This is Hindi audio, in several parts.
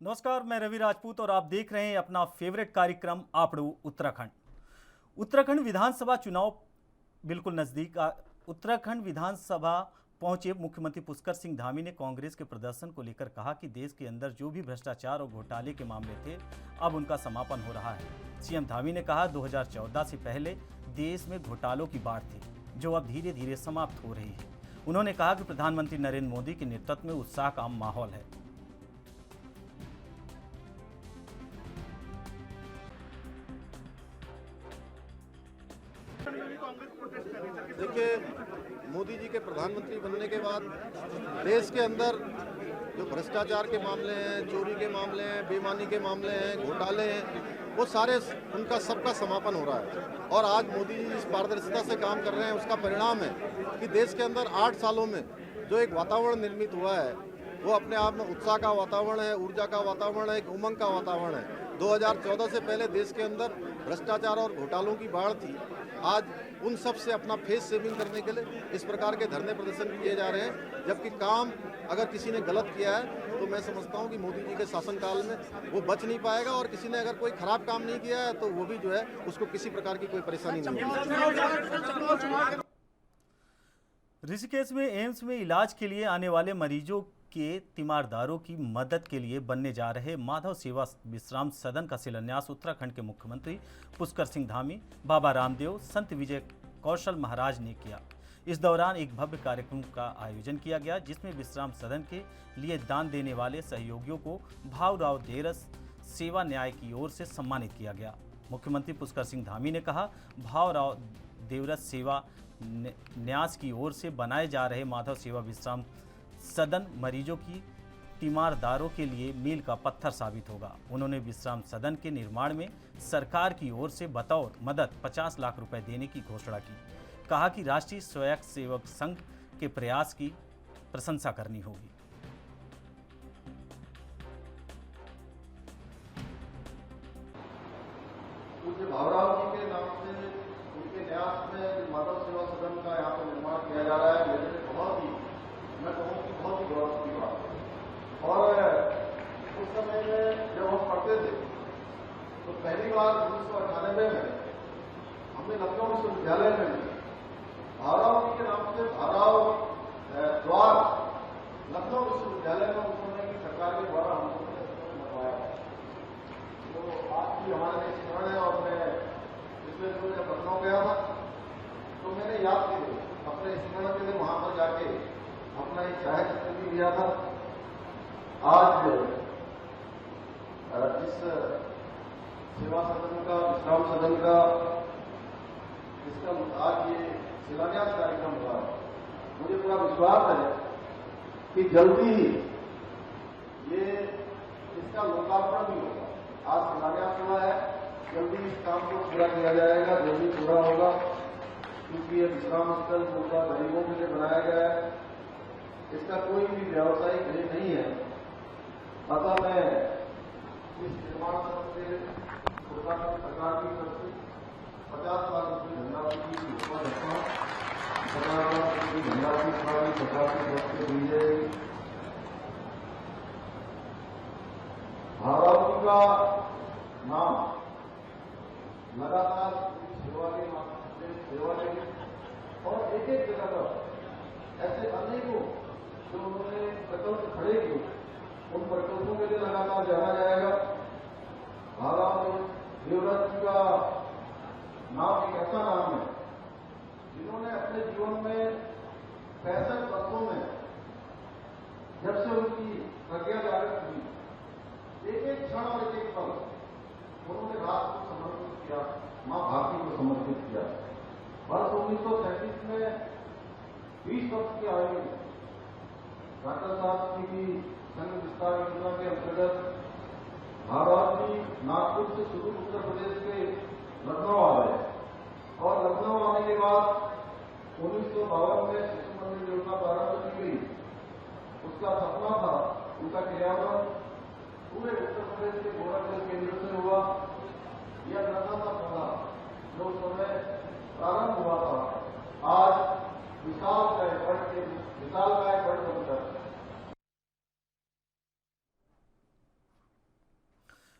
नमस्कार, मैं रवि राजपूत और आप देख रहे हैं अपना फेवरेट कार्यक्रम आपड़ू उत्तराखंड। उत्तराखंड विधानसभा चुनाव बिल्कुल नज़दीक। उत्तराखंड विधानसभा पहुंचे मुख्यमंत्री पुष्कर सिंह धामी ने कांग्रेस के प्रदर्शन को लेकर कहा कि देश के अंदर जो भी भ्रष्टाचार और घोटाले के मामले थे, अब उनका समापन हो रहा है। सीएम धामी ने कहा 2014 से पहले देश में घोटालों की बाढ़ थी, जो अब धीरे धीरे समाप्त हो रही है। उन्होंने कहा कि प्रधानमंत्री नरेंद्र मोदी के नेतृत्व में उत्साह का माहौल है। देखिए, मोदी जी के प्रधानमंत्री बनने के बाद देश के अंदर जो भ्रष्टाचार के मामले हैं, चोरी के मामले हैं, बेईमानी के मामले हैं, घोटाले हैं, वो सारे उनका सबका समापन हो रहा है। और आज मोदी जी जिस पारदर्शिता से काम कर रहे हैं, उसका परिणाम है कि देश के अंदर 8 सालों में जो एक वातावरण निर्मित हुआ है, वो अपने आप में उत्साह का वातावरण है, ऊर्जा का वातावरण है, एक उमंग का वातावरण है। 2014 से पहले देश के अंदर भ्रष्टाचार और घोटालों की बाढ़ थी। आज उन सब से अपना फेस सेविंग करने के लिए इस प्रकार के धरने प्रदर्शन किए जा रहे हैं। जबकि काम अगर किसी ने गलत किया है तो मैं समझता हूं कि मोदी जी के शासनकाल में वो बच नहीं पाएगा, और किसी ने अगर कोई खराब काम नहीं किया है तो वो भी जो है उसको किसी प्रकार की कोई परेशानी नहीं होगी। ऋषिकेश में एम्स में इलाज के लिए आने वाले मरीजों के तीमारदारों की मदद के लिए बनने जा रहे माधव सेवा विश्राम सदन का शिलान्यास उत्तराखंड के मुख्यमंत्री पुष्कर सिंह धामी, बाबा रामदेव, संत विजय कौशल महाराज ने किया। इस दौरान एक भव्य कार्यक्रम का आयोजन किया गया, जिसमें विश्राम सदन के लिए दान देने वाले सहयोगियों को भावराव देवरस सेवा न्याय की ओर से सम्मानित किया गया। मुख्यमंत्री पुष्कर सिंह धामी ने कहा, भावराव देवरस सेवा न्यास की ओर से बनाए जा रहे माधव सेवा विश्राम सदन मरीजों की तीमारदारों के लिए मील का पत्थर साबित होगा। उन्होंने विश्राम सदन के निर्माण में सरकार की ओर से बतौर मदद 50 लाख रुपए देने की घोषणा की। कहा कि राष्ट्रीय स्वयंसेवक संघ के प्रयास की प्रशंसा करनी होगी। पूज्य भावराव जी के नाम से उनके न्यास में माधव सेवा सदन का यहाँ पर निर्माण किया जा रहा है। मेरे लिए बहुत ही, मैं कहूँ कि बहुत ही गौरव की बात है। और उस समय में जब हम पढ़ते थे तो पहली बार 1998 में हमने लखनऊ विश्वविद्यालय में भावराव जी के नाम से भावराव द्वार लखनऊ विश्वविद्यालय में उस समय की सरकार के द्वारा हमको बनवाया। तो आज भी हमारे लिए स्मरण है। और मैं पिछले दिनों जब लखनऊ गया था तो मैंने याद की अपने स्मरण के लिए वहां पर जाके अपना एक छाया चित्र भी लिया था। आज इस सेवा सदन का, विश्राम सदन का, इसका आज ये शिलान्यास कार्यक्रम हुआ है। मुझे पूरा विश्वास है कि जल्दी ही ये इसका लोकार्पण भी होगा। आज शिलान्यास हुआ है, जल्दी इस काम को पूरा किया जाएगा, जल्दी पूरा होगा, क्योंकि ये विश्राम स्थल पूरा गरीबों के लिए बनाया गया है। इसका कोई भी व्यावसायिक ध्येय नहीं है। अतः मैं इस निर्माण से उत्तराखंड सरकार की तरफ से 50 लाख रुपये धनराशि की घोषणा करता हूँ। 50 लाख रुपये धनराशि सरकार की तरफ से दी जाएगी। भावराव जी का नाम लगातार सेवा के माध्यम से सेवा लेंगे, और एक एक जगह पर ऐसे अनेकों जो उन्होंने प्रकल्प खड़े किए, उन प्रकल्पों के लिए लगातार जाना जाएगा। भावराव देवरस जी का नाम एक ऐसा नाम है जिन्होंने अपने जीवन में 65 वर्षों में, जब से उनकी प्रज्ञा जागृत हुई, एक एक क्षण और एक एक पल उन्होंने राष्ट्र को समर्पित किया, मां भारती को समर्पित किया। वर्ष 1937 में 20 वर्ष की आयु में डॉक्टर साहब जी की संघ विस्तार योजना के अंतर्गत भावराव जी नागपुर से शुरू उत्तर प्रदेश के लखनऊ आ गए, और लखनऊ आने के बाद 1952 में शिशु मंदिर योजना प्रारंभ की गई। उसका सपना था, उनका क्रियान्वयन पूरे उत्तर प्रदेश के गोरखपुर केंद्र से हुआ। यह नशा का पौधा जो उस समय प्रारंभ हुआ था, आज विशाल काय बढ़ बनकर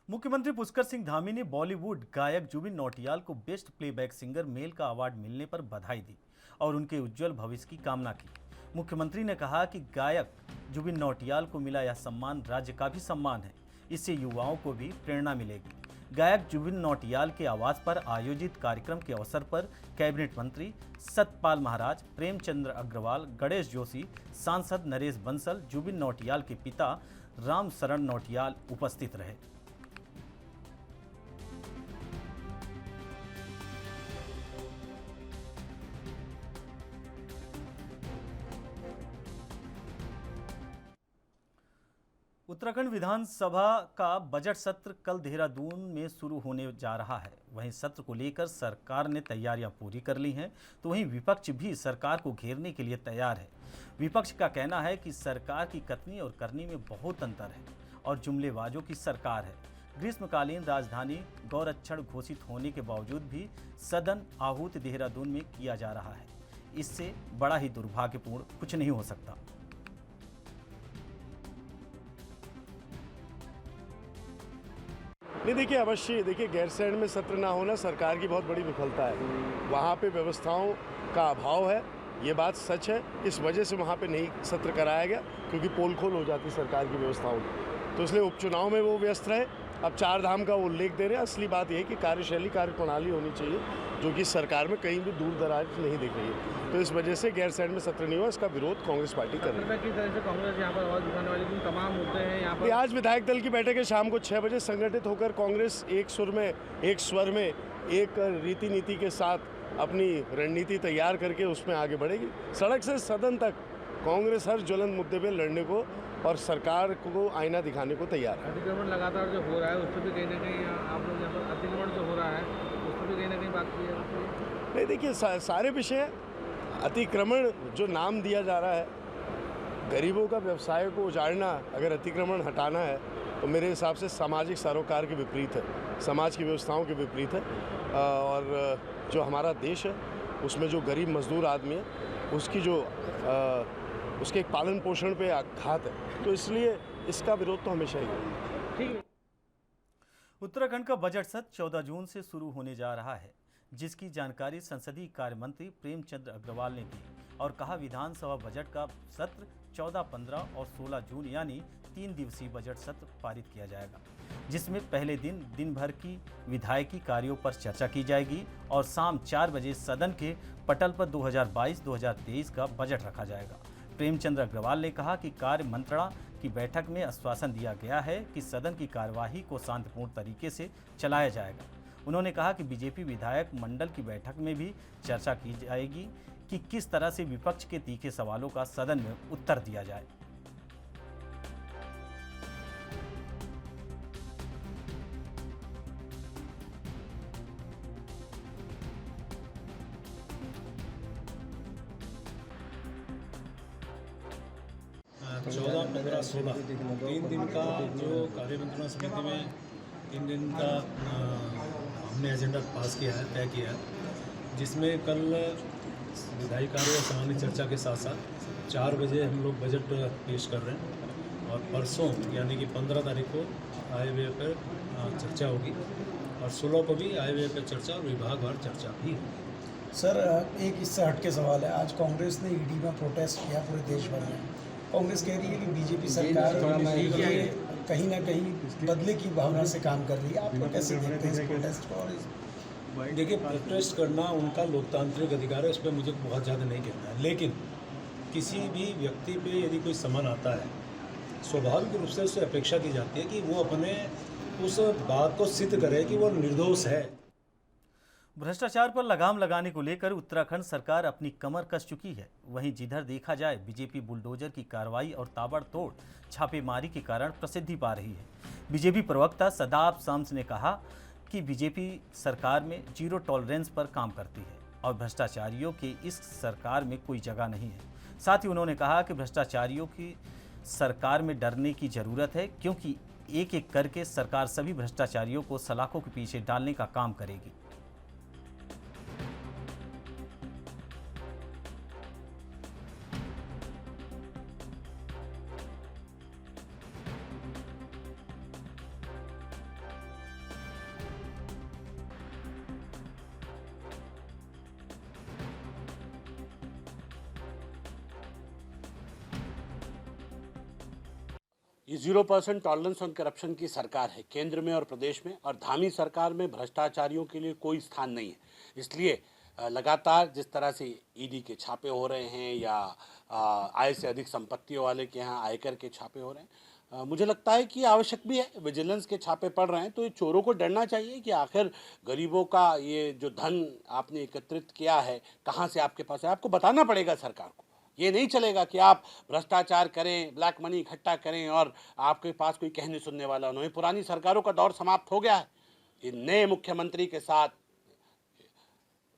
मुख्यमंत्री पुष्कर सिंह धामी ने बॉलीवुड गायक जुबिन नौटियाल को बेस्ट प्लेबैक सिंगर मेल का अवार्ड मिलने पर बधाई दी और उनके उज्जवल भविष्य की कामना की। मुख्यमंत्री ने कहा कि गायक जुबिन नौटियाल को मिला यह सम्मान राज्य का भी सम्मान है, इससे युवाओं को भी प्रेरणा मिलेगी। गायक जुबिन नौटियाल के आवास पर आयोजित कार्यक्रम के अवसर पर कैबिनेट मंत्री सतपाल महाराज, प्रेमचंद्र अग्रवाल, गणेश जोशी, सांसद नरेश बंसल, जुबिन नौटियाल के पिता राम शरण नौटियाल उपस्थित रहे। उत्तराखंड विधानसभा का बजट सत्र कल देहरादून में शुरू होने जा रहा है। वहीं सत्र को लेकर सरकार ने तैयारियां पूरी कर ली हैं, तो वहीं विपक्ष भी सरकार को घेरने के लिए तैयार है। विपक्ष का कहना है कि सरकार की कथनी और करनी में बहुत अंतर है और जुमलेबाजों की सरकार है। ग्रीष्मकालीन राजधानी गौरक्षण घोषित होने के बावजूद भी सदन आहूत देहरादून में किया जा रहा है। इससे बड़ा ही दुर्भाग्यपूर्ण कुछ नहीं हो सकता। नहीं, देखिए अवश्य गैरसैंण में सत्र ना होना सरकार की बहुत बड़ी विफलता है। वहाँ पे व्यवस्थाओं का अभाव है, ये बात सच है। इस वजह से वहाँ पे नहीं सत्र कराया गया क्योंकि पोल खोल हो जाती सरकार की व्यवस्थाओं की, तो इसलिए उपचुनाव में वो व्यस्त रहे। अब 4 धाम का उल्लेख दे रहे हैं। असली बात यह है कि कार्यशैली, कार्यप्रणाली होनी चाहिए जो कि सरकार में कहीं भी दूर दराज नहीं दिख रही है। तो इस वजह से गैरसैंण में सत्र नहीं हुआ, इसका विरोध कांग्रेस पार्टी कर रही है। किस तरह से कांग्रेस यहाँ पर आवाज उठाने वाली तमाम मुद्दे हैं यहाँ पर। आज विधायक दल की बैठक है, शाम को 6 बजे संगठित होकर कांग्रेस एक स्वर में एक रीति नीति के साथ अपनी रणनीति तैयार करके उसमें आगे बढ़ेगी। सड़क से सदन तक कांग्रेस हर ज्वलंत मुद्दे पे लड़ने को और सरकार को आईना दिखाने को तैयार है। अतिक्रमण लगातार जो हो रहा है उस पर भी कहीं ना कहीं आप लोग यहाँ पर अतिक्रमण जो हो रहा है उस पर भी कहीं ना कहीं बात की है। नहीं, देखिए सारे विषय, अतिक्रमण जो नाम दिया जा रहा है, गरीबों का व्यवसाय को उजाड़ना, अगर अतिक्रमण हटाना है तो मेरे हिसाब से सामाजिक सरोकार के विपरीत है, समाज की व्यवस्थाओं के विपरीत है। और जो हमारा देश है उसमें जो गरीब मजदूर आदमी है उसकी जो उसके पालन पोषण पे आघात है, तो इसलिए इसका विरोध तो हमेशा ही है। ठीक है। उत्तराखंड का बजट सत्र 14 जून से शुरू होने जा रहा है, जिसकी जानकारी संसदीय कार्य मंत्री प्रेमचंद्र अग्रवाल ने दी और कहा विधानसभा बजट का सत्र 14, 15 और 16 जून यानी 3 दिवसीय बजट सत्र पारित किया जाएगा, जिसमें पहले दिन भर की विधायकी कार्यों पर चर्चा की जाएगी और शाम 4 बजे सदन के पटल पर 2022-2023 का बजट रखा जाएगा। प्रेमचंद्र अग्रवाल ने कहा कि कार्य मंत्रणा की बैठक में आश्वासन दिया गया है कि सदन की कार्यवाही को शांतिपूर्ण तरीके से चलाया जाएगा। उन्होंने कहा कि बीजेपी विधायक मंडल की बैठक में भी चर्चा की जाएगी कि किस तरह से विपक्ष के तीखे सवालों का सदन में उत्तर दिया जाए। चौदह, 15, 16 3 दिन का जो कार्यमंत्रणा समिति में 3 दिन का हमने एजेंडा पास किया है, तय किया है, जिसमें कल विधायी कार्य और सामान्य चर्चा के साथ साथ 4 बजे हम लोग बजट पेश कर रहे हैं और परसों यानी कि 15 तारीख को आय व्यय पर चर्चा होगी और 16 को भी आय व्यय पर चर्चा और विभागवार चर्चा भी होगी। सर, एक इससे हटके सवाल है। आज कांग्रेस ने ईडी में प्रोटेस्ट किया पूरे देश भर में। कांग्रेस कह रही है कि बीजेपी सरकार ये कहीं ना कहीं बदले की भावना से काम कर रही है। आप लोग कैसे देखते हैं इस प्रोटेस्ट को? और देखिए, प्रोटेस्ट करना उनका लोकतांत्रिक अधिकार है, उस पर मुझे बहुत ज़्यादा नहीं कहना है, लेकिन किसी भी व्यक्ति पे यदि कोई समन आता है, स्वाभाविक रूप से उससे अपेक्षा की जाती है कि वो अपने उस बात को सिद्ध करे कि वो निर्दोष है। भ्रष्टाचार पर लगाम लगाने को लेकर उत्तराखंड सरकार अपनी कमर कस चुकी है। वहीं जिधर देखा जाए बीजेपी बुलडोजर की कार्रवाई और ताबड़तोड़ छापेमारी के कारण प्रसिद्धि पा रही है। बीजेपी प्रवक्ता सदाब शम्स ने कहा कि बीजेपी सरकार में जीरो टॉलरेंस पर काम करती है और भ्रष्टाचारियों की इस सरकार में कोई जगह नहीं है। साथ ही उन्होंने कहा कि भ्रष्टाचारियों की सरकार में डरने की ज़रूरत है, क्योंकि एक एक करके सरकार सभी भ्रष्टाचारियों को सलाखों के पीछे डालने का काम करेगी। ये 0% टॉलरेंस ऑन करप्शन की सरकार है केंद्र में और प्रदेश में, और धामी सरकार में भ्रष्टाचारियों के लिए कोई स्थान नहीं है। इसलिए लगातार जिस तरह से ईडी के छापे हो रहे हैं या आय से अधिक संपत्तियों वाले के यहाँ आयकर के छापे हो रहे हैं, मुझे लगता है कि आवश्यक भी है। विजिलेंस के छापे पड़ रहे हैं तो ये चोरों को डरना चाहिए कि आखिर गरीबों का ये जो धन आपने एकत्रित किया है कहाँ से आपके पास है, आपको बताना पड़ेगा सरकार को। ये नहीं चलेगा कि आप भ्रष्टाचार करें, ब्लैक मनी इकट्ठा करें और आपके पास कोई कहने सुनने वाला नहीं। पुरानी सरकारों का दौर समाप्त हो गया है। ये नए मुख्यमंत्री के साथ,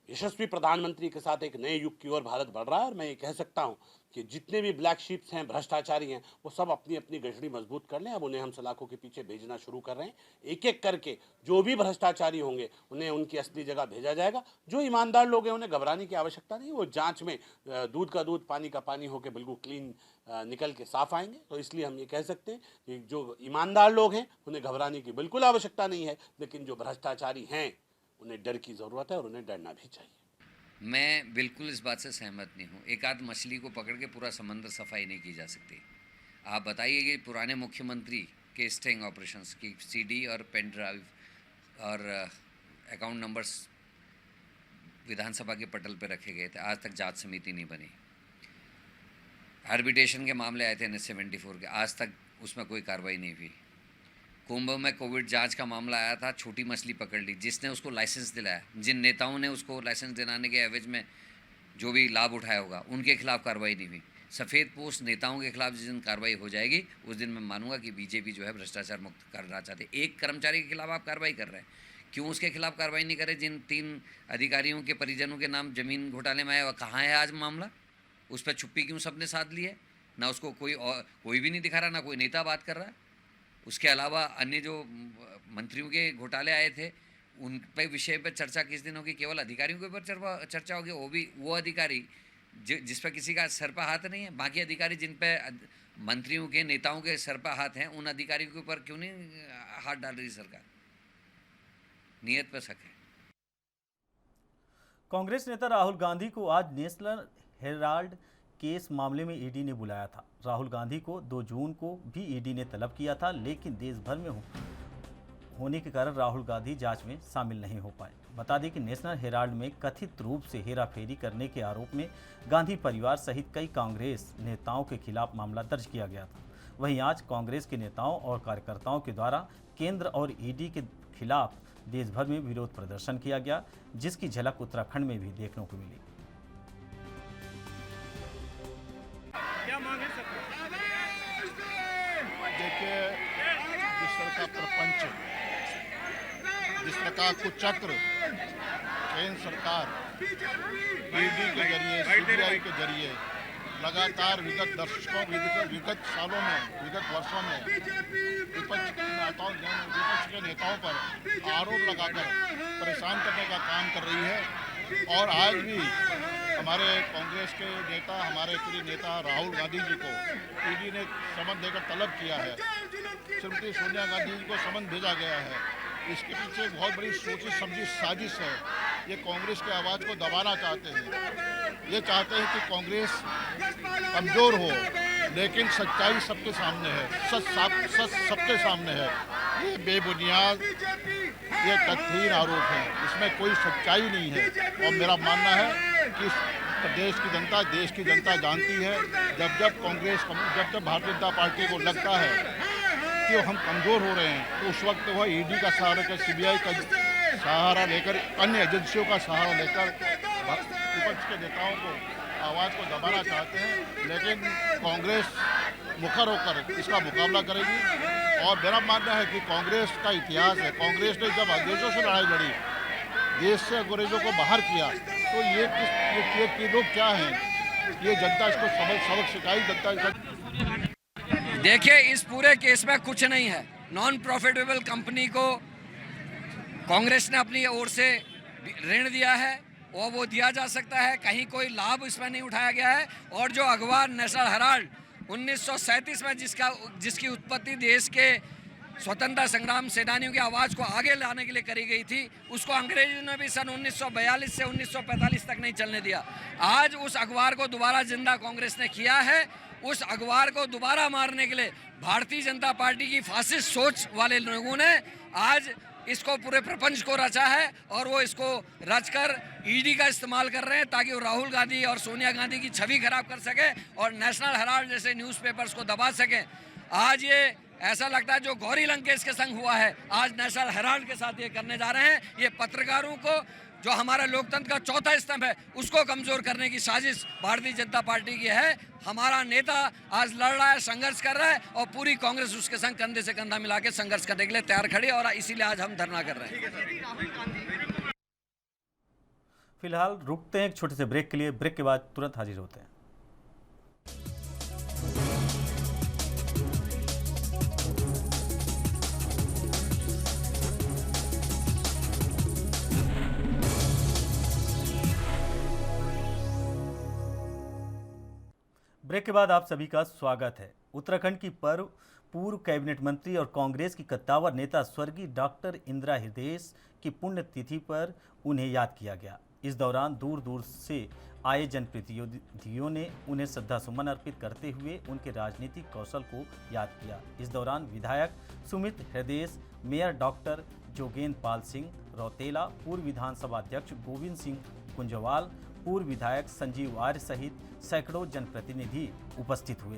यशस्वी प्रधानमंत्री के साथ एक नए युग की ओर भारत बढ़ रहा है। और मैं ये कह सकता हूँ कि जितने भी ब्लैक शीप्स हैं, भ्रष्टाचारी हैं, वो सब अपनी अपनी गठड़ी मजबूत कर लें। अब उन्हें हम सलाखों के पीछे भेजना शुरू कर रहे हैं। एक एक करके जो भी भ्रष्टाचारी होंगे उन्हें उनकी असली जगह भेजा जाएगा। जो ईमानदार लोग हैं उन्हें घबराने की आवश्यकता नहीं। वो जांच में दूध का दूध पानी का पानी होकर बिल्कुल क्लीन निकल के साफ आएंगे। तो इसलिए हम ये कह सकते हैं कि जो ईमानदार लोग हैं उन्हें घबराने की बिल्कुल आवश्यकता नहीं है, लेकिन जो भ्रष्टाचारी हैं उन्हें डर की ज़रूरत है और उन्हें डरना भी चाहिए। मैं बिल्कुल इस बात से सहमत नहीं हूँ। एक आध मछली को पकड़ के पूरा समंदर सफाई नहीं की जा सकती। आप बताइए कि पुराने मुख्यमंत्री के स्टिंग ऑपरेशंस की सीडी और पेन ड्राइव और अकाउंट नंबर्स विधानसभा के पटल पर रखे गए थे, आज तक जांच समिति नहीं बनी। आर्बिट्रेशन के मामले आए थे 1974 के, आज तक उसमें कोई कार्रवाई नहीं हुई। कुंभ में कोविड जांच का मामला आया था, छोटी मछली पकड़ ली। जिसने उसको लाइसेंस दिलाया, जिन नेताओं ने उसको लाइसेंस दिलाने के एवज में जो भी लाभ उठाया होगा, उनके खिलाफ कार्रवाई नहीं हुई। सफ़ेद पोस्ट नेताओं के खिलाफ जिस दिन कार्रवाई हो जाएगी उस दिन मैं मानूंगा कि बीजेपी जो है भ्रष्टाचार मुक्त करना चाहते। एक कर्मचारी के खिलाफ आप कार्रवाई कर रहे हैं, क्यों उसके खिलाफ कार्रवाई नहीं करें जिन 3 अधिकारियों के परिजनों के नाम जमीन घोटाले में आया? वह कहाँ है आज मामला? उस पर चुप्पी क्यों सबने साध ली है? ना उसको कोई भी नहीं दिखा रहा, ना कोई नेता बात कर रहा है। उसके अलावा अन्य जो मंत्रियों के घोटाले आए थे उन पे विषय पर चर्चा किस दिन होगी? केवल अधिकारियों के ऊपर चर्चा होगी, वो भी वो अधिकारी जिस पर किसी का सर पर हाथ नहीं है। बाकी अधिकारी जिन पे मंत्रियों के नेताओं के सर पर हाथ हैं, उन अधिकारियों के ऊपर क्यों नहीं हाथ डाल रही सरकार? नियत पर शक है। कांग्रेस नेता राहुल गांधी को आज नेशनल हेराल्ड केस मामले में ईडी ने बुलाया था। राहुल गांधी को 2 जून को भी ईडी ने तलब किया था, लेकिन देश भर में होने के कारण राहुल गांधी जांच में शामिल नहीं हो पाए। बता दें कि नेशनल हेराल्ड में कथित रूप से हेराफेरी करने के आरोप में गांधी परिवार सहित कई कांग्रेस नेताओं के खिलाफ मामला दर्ज किया गया था। वहीं आज कांग्रेस के नेताओं और कार्यकर्ताओं के द्वारा केंद्र और ईडी के खिलाफ देश भर में विरोध प्रदर्शन किया गया, जिसकी झलक उत्तराखंड में भी देखने को मिली। क्या मांगे सकते? देखिए, जिस तरह का प्रपंच, जिस प्रकार कुचक्र केंद्र सरकार ईडी के जरिए, सीबीआई के जरिए लगातार विगत सालों में, विगत वर्षों में विपक्ष के नेताओं पर आरोप लगाकर परेशान करने का काम कर रही है। और आज भी हमारे कांग्रेस के नेता, हमारे प्रिय नेता राहुल गांधी जी को ईडी ने समन देकर तलब किया है। श्रीमती सोनिया गांधी जी को समन भेजा गया है। इसके पीछे बहुत बड़ी सोची समझी साजिश है। ये कांग्रेस की आवाज़ को दबाना चाहते हैं। ये चाहते हैं कि कांग्रेस कमज़ोर हो, लेकिन सच्चाई सबके सामने है, सच सबके सामने है। ये बेबुनियाद, ये तथ्यहीन आरोप हैं, इसमें कोई सच्चाई नहीं है। और मेरा मानना है कि प्रदेश की जनता, देश की जनता जानती है, जब भारतीय जनता पार्टी को लगता है कि हम कमज़ोर हो रहे हैं, तो उस वक्त वह ईडी का सहारा लेकर, सीबीआई का सहारा लेकर, अन्य एजेंसियों का सहारा लेकर विपक्ष के नेताओं को आवाज़ को दबाना चाहते हैं। लेकिन कांग्रेस मुखर होकर इसका मुकाबला करेगी। और मेरा मानना है कि कांग्रेस का इतिहास है, कांग्रेस ने जब अंग्रेजों से लड़ाई लड़ी, देश से अंग्रेजों को बाहर किया, तो ये लोग क्या हैं, ये जनता इसको सबक सिखाई। जनता देखिए, इस पूरे केस में कुछ नहीं है। नॉन प्रॉफिटेबल कंपनी को कांग्रेस ने अपनी ओर से ऋण दिया है और वो दिया जा सकता है, कहीं कोई लाभ इसमें नहीं उठाया गया है। और जो अखबार नेशनल हेराल्ड 1937 में जिसकी उत्पत्ति देश के स्वतंत्रता संग्राम सेनानियों की आवाज़ को आगे लाने के लिए करी गई थी, उसको अंग्रेजों ने भी सन 1942 से 1945 तक नहीं चलने दिया। आज उस अखबार को दोबारा जिंदा कांग्रेस ने किया है उस अखबार को दोबारा मारने के लिए भारतीय जनता पार्टी की फासिस्ट सोच वाले लोगों ने आज इसको पूरे प्रपंच को रचा है और वो इसको रचकर ईडी का इस्तेमाल कर रहे हैं ताकि वो राहुल गांधी और सोनिया गांधी की छवि खराब कर सके और नेशनल हेराल्ड जैसे न्यूज़पेपर्स को दबा सके। आज ये ऐसा लगता है जो गौरी लंकेश के संग हुआ है, आज नेशनल हेराल्ड के साथ ये करने जा रहे हैं। ये पत्रकारों को, जो हमारा लोकतंत्र का चौथा स्तंभ है, उसको कमजोर करने की साजिश भारतीय जनता पार्टी की है। हमारा नेता आज लड़ रहा है, संघर्ष कर रहा है और पूरी कांग्रेस उसके संग कंधे से कंधा मिला के संघर्ष करने के लिए तैयार खड़ी है और इसीलिए आज हम धरना कर रहे हैं। फिलहाल रुकते हैं एक छोटे से ब्रेक के लिए। ब्रेक के बाद तुरंत हाजिर होते हैं। ब्रेक के बाद आप सभी का स्वागत है। उत्तराखंड की पूर्व कैबिनेट मंत्री और कांग्रेस की कद्दावर नेता स्वर्गीय डॉक्टर इंदिरा हृदय की पुण्यतिथि पर उन्हें याद किया गया। इस दौरान दूर दूर से आए जनप्रतिनिधियों ने उन्हें श्रद्धासुमन अर्पित करते हुए उनके राजनीतिक कौशल को याद किया। इस दौरान विधायक सुमित हृदय, मेयर डॉक्टर जोगेंद्र पाल सिंह रौतेला, पूर्व विधानसभा अध्यक्ष गोविंद सिंह कुंजवाल, पूर्व विधायक संजीव आर्य सहित सैकड़ों जनप्रतिनिधि उपस्थित हुए।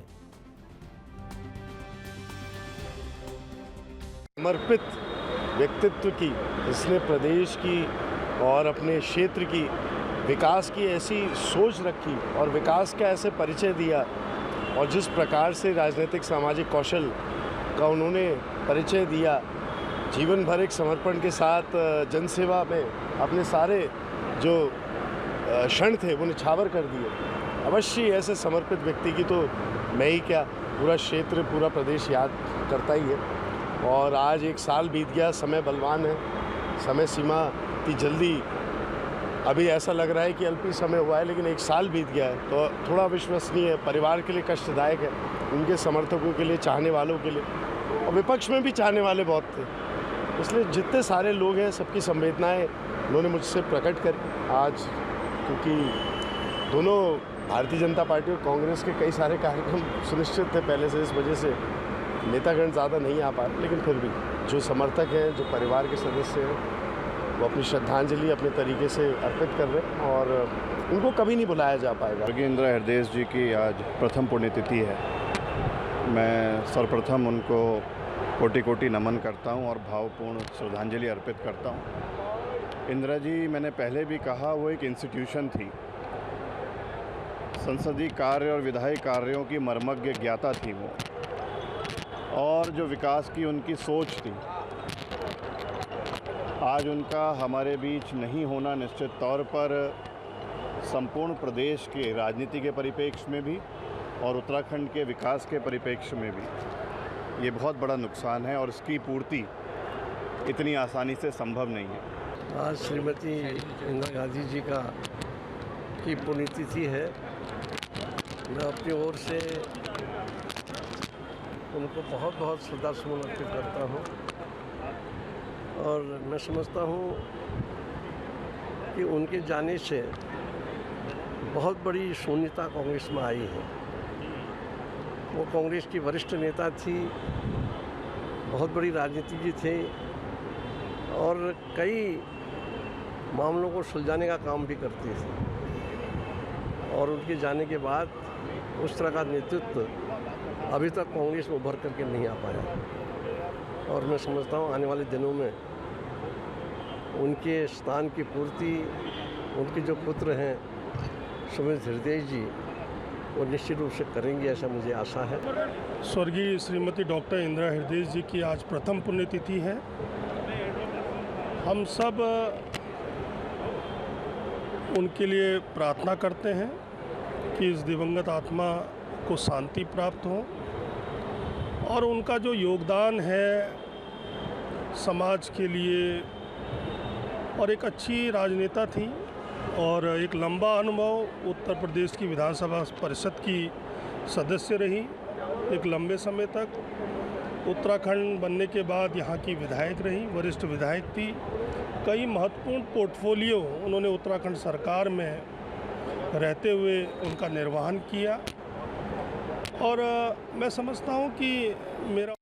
समर्पित व्यक्तित्व की, इसने प्रदेश की और अपने क्षेत्र की विकास की ऐसी सोच रखी और विकास का ऐसे परिचय दिया और जिस प्रकार से राजनीतिक सामाजिक कौशल का उन्होंने परिचय दिया, जीवन भर एक समर्पण के साथ जनसेवा में अपने सारे जो क्षण थे वो निछावर कर दिए। अवश्य ऐसे समर्पित व्यक्ति की तो मैं ही क्या, पूरा क्षेत्र, पूरा प्रदेश याद करता ही है। और आज एक साल बीत गया, समय बलवान है, समय सीमा इतनी जल्दी, अभी ऐसा लग रहा है कि अल्पी समय हुआ है, लेकिन एक साल बीत गया है तो थोड़ा विश्वसनीय है। परिवार के लिए कष्टदायक है, उनके समर्थकों के लिए, चाहने वालों के लिए, और विपक्ष में भी चाहने वाले बहुत थे। इसलिए जितने सारे लोग हैं सबकी संवेदनाएं उन्होंने मुझसे प्रकट करी आज, क्योंकि दोनों भारतीय जनता पार्टी और कांग्रेस के कई सारे कार्यक्रम सुनिश्चित थे पहले से, इस वजह से नेतागण ज़्यादा नहीं आ पाए, लेकिन फिर भी जो समर्थक हैं, जो परिवार के सदस्य हैं, वो अपनी श्रद्धांजलि अपने तरीके से अर्पित कर रहे हैं और उनको कभी नहीं बुलाया जा पाएगा। स्वर्गीय इंदिरा हृदय जी की आज प्रथम पुण्यतिथि है। मैं सर्वप्रथम उनको कोटि कोटि नमन करता हूं और भावपूर्ण श्रद्धांजलि अर्पित करता हूं। इंदिरा जी, मैंने पहले भी कहा, वो एक इंस्टीट्यूशन थी, संसदीय कार्य और विधायी कार्यों की मर्मज्ञ ज्ञाता थी वो, और जो विकास की उनकी सोच थी, आज उनका हमारे बीच नहीं होना निश्चित तौर पर संपूर्ण प्रदेश के राजनीति के परिप्रेक्ष्य में भी और उत्तराखंड के विकास के परिप्रेक्ष्य में भी ये बहुत बड़ा नुकसान है और इसकी पूर्ति इतनी आसानी से संभव नहीं है। आज श्रीमती इंदिरा गांधी जी की पुण्यतिथि है। मैं अपनी ओर से उनको बहुत बहुत श्रद्धासुमन अर्पित करता हूँ और मैं समझता हूँ कि उनके जाने से बहुत बड़ी शून्यता कांग्रेस में आई है। वो कांग्रेस की वरिष्ठ नेता थी, बहुत बड़ी राजनीतिज्ञ थे और कई मामलों को सुलझाने का काम भी करती थी, और उनके जाने के बाद उस तरह का नेतृत्व अभी तक कांग्रेस में उभर करके नहीं आ पाया। और मैं समझता हूँ आने वाले दिनों में उनके स्थान की पूर्ति उनके जो पुत्र हैं सुमित हृदय जी, वो निश्चित रूप से करेंगे, ऐसा मुझे आशा है। स्वर्गीय श्रीमती डॉक्टर इंदिरा हृदय जी की आज प्रथम पुण्यतिथि है। हम सब उनके लिए प्रार्थना करते हैं कि इस दिवंगत आत्मा को शांति प्राप्त हो, और उनका जो योगदान है समाज के लिए, और एक अच्छी राजनेता थी और एक लंबा अनुभव, उत्तर प्रदेश की विधानसभा परिषद की सदस्य रही एक लंबे समय तक, उत्तराखंड बनने के बाद यहाँ की विधायक रही, वरिष्ठ विधायक थी। कई महत्वपूर्ण पोर्टफोलियो उन्होंने उत्तराखंड सरकार में रहते हुए उनका निर्वहन किया, और मैं समझता हूँ कि मेरा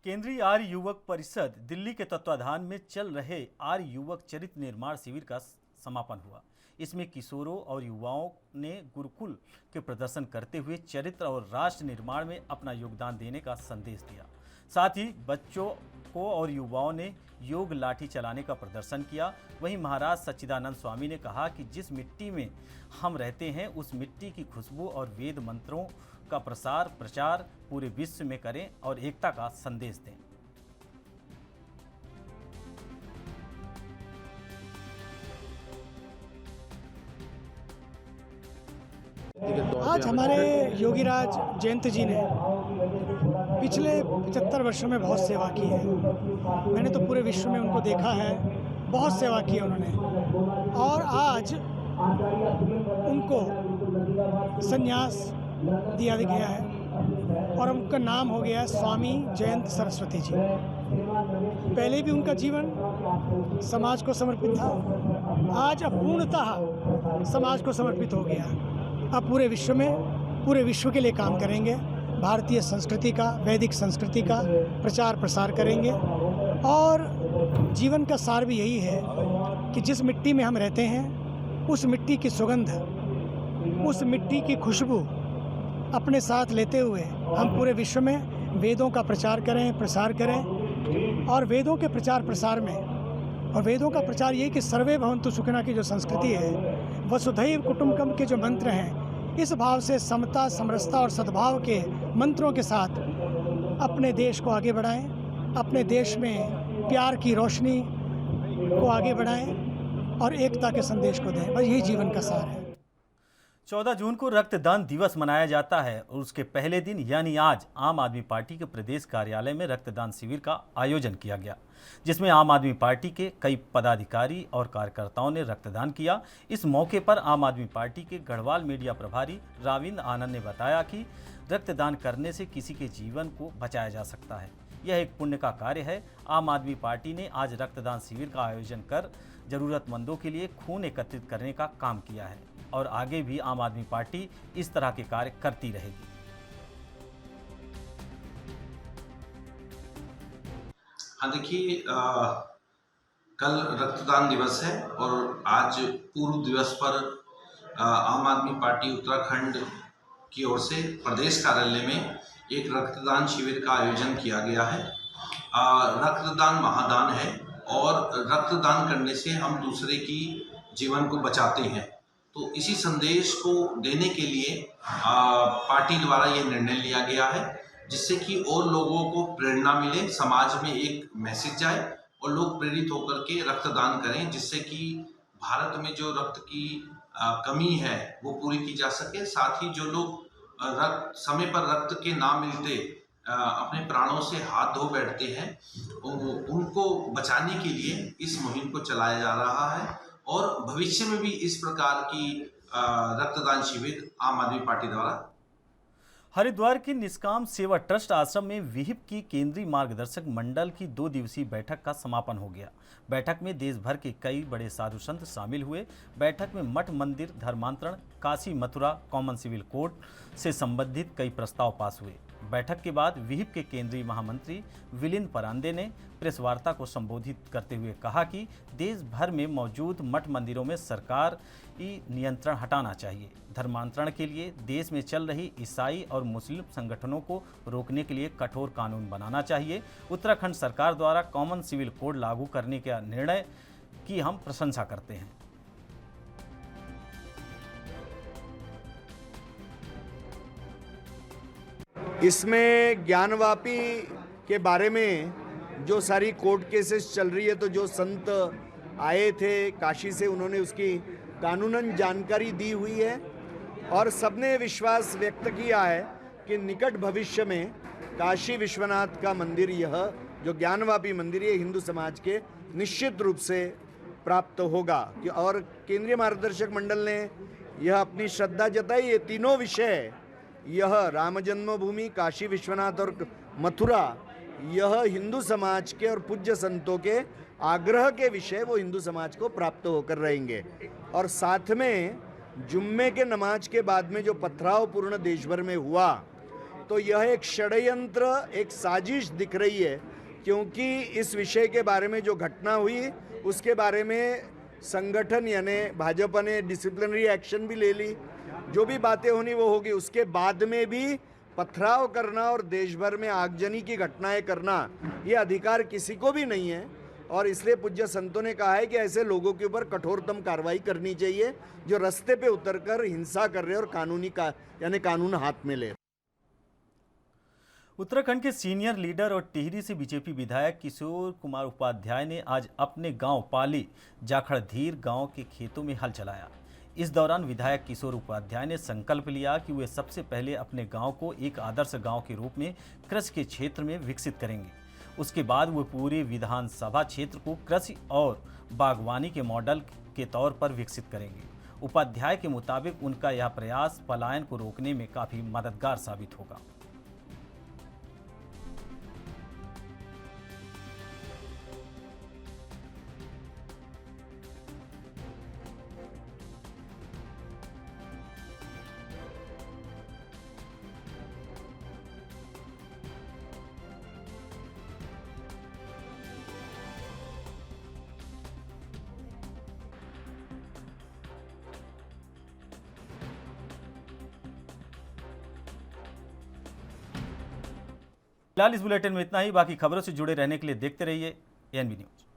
केंद्रीय आर्य युवक परिषद दिल्ली के तत्वाधान में चल रहे आर्य युवक चरित्र निर्माण शिविर का समापन हुआ। इसमें किशोरों और युवाओं ने गुरुकुल के प्रदर्शन करते हुए चरित्र और राष्ट्र निर्माण में अपना योगदान देने का संदेश दिया। साथ ही बच्चों को और युवाओं ने योग लाठी चलाने का प्रदर्शन किया। वहीं महाराज सच्चिदानंद स्वामी ने कहा कि जिस मिट्टी में हम रहते हैं उस मिट्टी की खुशबू और वेद मंत्रों का प्रचार पूरे विश्व में करें और एकता का संदेश दें। आज हमारे योगीराज जयंत जी ने पिछले 75 वर्षों में बहुत सेवा की है। मैंने तो पूरे विश्व में उनको देखा है, बहुत सेवा की है उन्होंने। और आज उनको संन्यास दिया गया है और उनका नाम हो गया स्वामी जयंत सरस्वती जी। पहले भी उनका जीवन समाज को समर्पित था, आज पूर्णतः समाज को समर्पित हो गया। अब पूरे विश्व के लिए काम करेंगे। भारतीय संस्कृति का, वैदिक संस्कृति का प्रचार प्रसार करेंगे। और जीवन का सार भी यही है कि जिस मिट्टी में हम रहते हैं उस मिट्टी की सुगंध, उस मिट्टी की खुशबू अपने साथ लेते हुए हम पूरे विश्व में वेदों का प्रचार करें, प्रसार करें। और वेदों के प्रचार प्रसार में, और वेदों का प्रचार ये कि सर्वे भवन्तु सुखिनः की जो संस्कृति है, वसुधैव कुटुम्बकम के जो मंत्र हैं, इस भाव से समता, समरसता और सद्भाव के मंत्रों के साथ अपने देश को आगे बढ़ाएं, अपने देश में प्यार की रोशनी को आगे बढ़ाएं और एकता के संदेश को दें। बस यही जीवन का सार है। 14 जून को रक्तदान दिवस मनाया जाता है और उसके पहले दिन यानी आज आम आदमी पार्टी के प्रदेश कार्यालय में रक्तदान शिविर का आयोजन किया गया, जिसमें आम आदमी पार्टी के कई पदाधिकारी और कार्यकर्ताओं ने रक्तदान किया। इस मौके पर आम आदमी पार्टी के गढ़वाल मीडिया प्रभारी राविंद्र आनंद ने बताया कि रक्तदान करने से किसी के जीवन को बचाया जा सकता है। यह एक पुण्य का कार्य है। आम आदमी पार्टी ने आज रक्तदान शिविर का आयोजन कर जरूरतमंदों के लिए खून एकत्रित करने का काम किया है और आगे भी आम आदमी पार्टी इस तरह के कार्य करती रहेगी। हाँ देखिए, कल रक्तदान दिवस है और आज पूर्व दिवस पर आम आदमी पार्टी उत्तराखंड की ओर से प्रदेश कार्यालय में एक रक्तदान शिविर का आयोजन किया गया है। रक्तदान महादान है और रक्तदान करने से हम दूसरे की जीवन को बचाते हैं। तो इसी संदेश को देने के लिए पार्टी द्वारा ये निर्णय लिया गया है, जिससे कि और लोगों को प्रेरणा मिले, समाज में एक मैसेज जाए और लोग प्रेरित होकर के रक्तदान करें, जिससे कि भारत में जो रक्त की कमी है वो पूरी की जा सके। साथ ही जो लोग समय पर रक्त के ना मिलते अपने प्राणों से हाथ धो बैठते हैं, उनको बचाने के लिए इस मुहिम को चलाया जा रहा है और भविष्य में भी इस प्रकार की रक्तदान शिविर आम आदमी पार्टी द्वारा। हरिद्वार की निष्काम सेवा ट्रस्ट आश्रम में विहिप की केंद्रीय मार्गदर्शक मंडल की 2 दिवसीय बैठक का समापन हो गया। बैठक में देश भर के कई बड़े साधु संत शामिल हुए। बैठक में मठ मंदिर धर्मांतरण, Kashi Mathura common civil code से संबंधित कई प्रस्ताव पास हुए। बैठक के बाद विहिप के केंद्रीय महामंत्री विलिन परांदे ने प्रेस वार्ता को संबोधित करते हुए कहा कि देश भर में मौजूद मठ मंदिरों में सरकार नियंत्रण हटाना चाहिए। धर्मांतरण के लिए देश में चल रही ईसाई और मुस्लिम संगठनों को रोकने के लिए कठोर कानून बनाना चाहिए। उत्तराखंड सरकार द्वारा कॉमन सिविल कोड लागू करने का निर्णय की हम प्रशंसा करते हैं। इसमें ज्ञानवापी के बारे में जो सारी कोर्ट केसेस चल रही है, तो जो संत आए थे काशी से, उन्होंने उसकी कानूनन जानकारी दी हुई है और सबने विश्वास व्यक्त किया है कि निकट भविष्य में काशी विश्वनाथ का मंदिर, यह जो ज्ञानवापी मंदिर, ये हिंदू समाज के निश्चित रूप से प्राप्त होगा। और केंद्रीय मार्गदर्शक मंडल ने यह अपनी श्रद्धा जताई। ये तीनों विषय, यह राम जन्मभूमि, काशी विश्वनाथ और मथुरा, यह हिंदू समाज के और पूज्य संतों के आग्रह के विषय वो हिंदू समाज को प्राप्त होकर रहेंगे। और साथ में जुम्मे के नमाज के बाद में जो पथराव पूर्ण देश भर में हुआ, तो यह एक षड्यंत्र, एक साजिश दिख रही है, क्योंकि इस विषय के बारे में जो घटना हुई उसके बारे में संगठन यानी भाजपा ने डिसिप्लिनरी एक्शन भी ले ली, जो भी बातें होनी वो होगी। उसके बाद में भी पथराव करना और देश भर में आगजनी की घटनाएं करना, ये अधिकार किसी को भी नहीं है। और इसलिए पूज्य संतों ने कहा है कि ऐसे लोगों के ऊपर कठोरतम कार्रवाई करनी चाहिए जो रास्ते पे उतरकर हिंसा कर रहे और यानी कानून हाथ में ले। उत्तराखंड के सीनियर लीडर और टिहरी से बीजेपी विधायक किशोर कुमार उपाध्याय ने आज अपने गांव पाली जाखड़धीर गांव के खेतों में हल चलाया। इस दौरान विधायक किशोर उपाध्याय ने संकल्प लिया कि वे सबसे पहले अपने गांव को एक आदर्श गांव के रूप में कृषि के क्षेत्र में विकसित करेंगे। उसके बाद वे पूरे विधानसभा क्षेत्र को कृषि और बागवानी के मॉडल के तौर पर विकसित करेंगे। उपाध्याय के मुताबिक उनका यह प्रयास पलायन को रोकने में काफ़ी मददगार साबित होगा। फिलहाल इस बुलेटिन में इतना ही। बाकी खबरों से जुड़े रहने के लिए देखते रहिए एएनबी न्यूज।